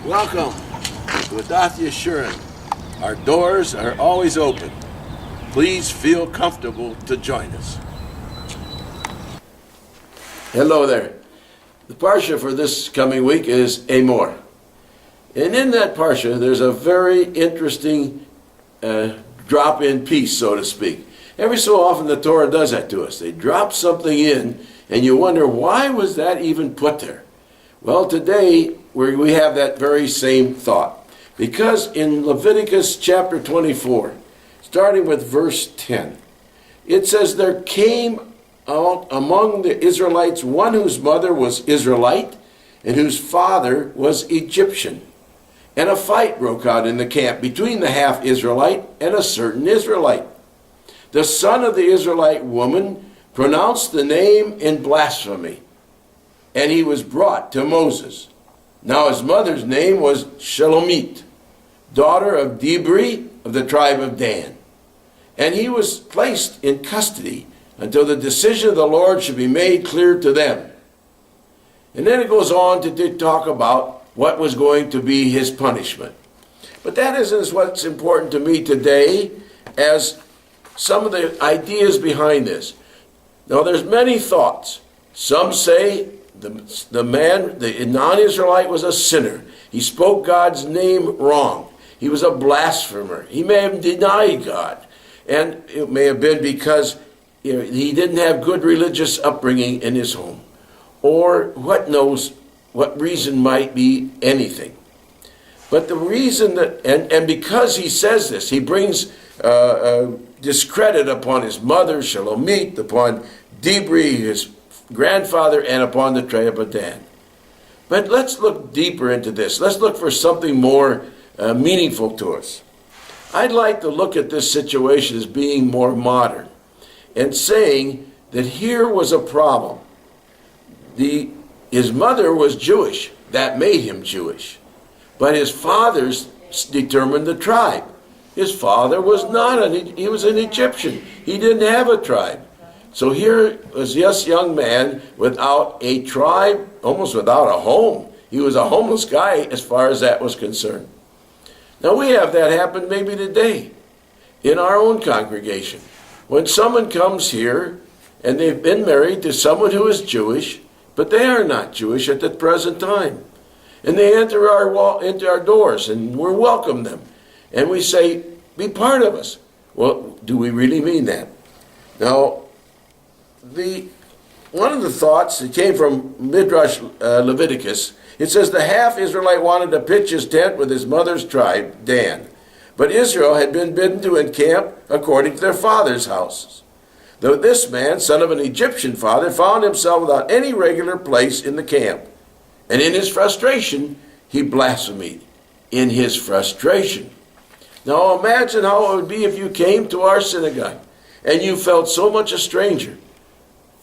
Welcome to Adath Jeshurun. Our doors are always open. Please feel comfortable to join us. Hello there. The parsha for this coming week is Emor. And in that parsha, there's a very interesting drop-in piece, so to speak. Every so often the Torah does that to us. They drop something in, and you wonder, why was that even put there? Well, today we have that very same thought. Because in Leviticus chapter 24, starting with verse 10, it says, "There came out among the Israelites one whose mother was Israelite and whose father was Egyptian. And a fight broke out in the camp between the half-Israelite and a certain Israelite. The son of the Israelite woman pronounced the name in blasphemy, and he was brought to Moses. Now his mother's name was Shelomit, daughter of Dibri of the tribe of Dan. And he was placed in custody until the decision of the Lord should be made clear to them." And then it goes on to talk about what was going to be his punishment. But that isn't what's important to me today as some of the ideas behind this. Now there's many thoughts. Some say the non-Israelite was a sinner. He spoke God's name wrong. He was a blasphemer. He may have denied God. And it may have been because he didn't have good religious upbringing in his home. Or what reason might be anything. But the reason that, and because he says this, he brings discredit upon his mother, Shelomit, upon Dibri, his grandfather, and upon the tribe of Dan. But let's look deeper into this. Let's look for something more meaningful to us. I'd like to look at this situation as being more modern and saying that here was a problem. His mother was Jewish. That made him Jewish. But his father's determined the tribe. His father was not he was an Egyptian. He didn't have a tribe. So here was this young man without a tribe, almost without a home. He was a homeless guy as far as that was concerned. Now we have that happen maybe today in our own congregation. When someone comes here and they've been married to someone who is Jewish, but they are not Jewish at the present time. And they enter into our doors and we welcome them. And we say, be part of us. Well, do we really mean that? Now, one of the thoughts that came from Midrash Leviticus, it says the half-Israelite wanted to pitch his tent with his mother's tribe, Dan. But Israel had been bidden to encamp according to their father's houses. Though this man, son of an Egyptian father, found himself without any regular place in the camp. And in his frustration, he blasphemed. In his frustration. Now imagine how it would be if you came to our synagogue and you felt so much a stranger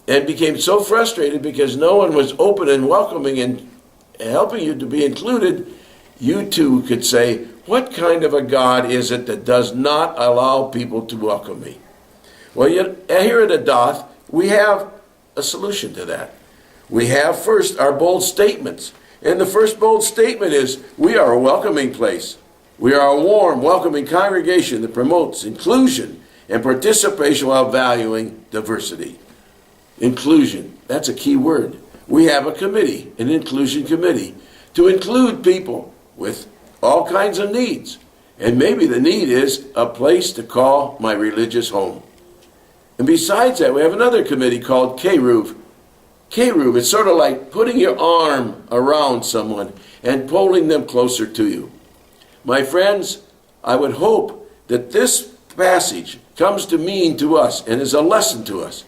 and became so frustrated because no one was open and welcoming and helping you to be included. You too could say, what kind of a God is it that does not allow people to welcome me? Well, here at Adath, we have a solution to that. We have first our bold statements. And the first bold statement is, we are a welcoming place. We are a warm, welcoming congregation that promotes inclusion and participation while valuing diversity. Inclusion, that's a key word. We have a committee, an inclusion committee, to include people with all kinds of needs. And maybe the need is a place to call my religious home. And besides that, we have another committee called Keruv. Keruv, it's sort of like putting your arm around someone and pulling them closer to you. My friends, I would hope that this passage comes to mean to us and is a lesson to us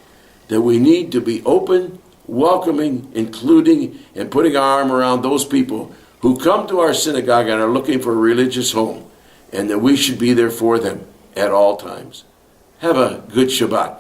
that we need to be open, welcoming, including, and putting our arm around those people who come to our synagogue and are looking for a religious home, and that we should be there for them at all times. Have a good Shabbat.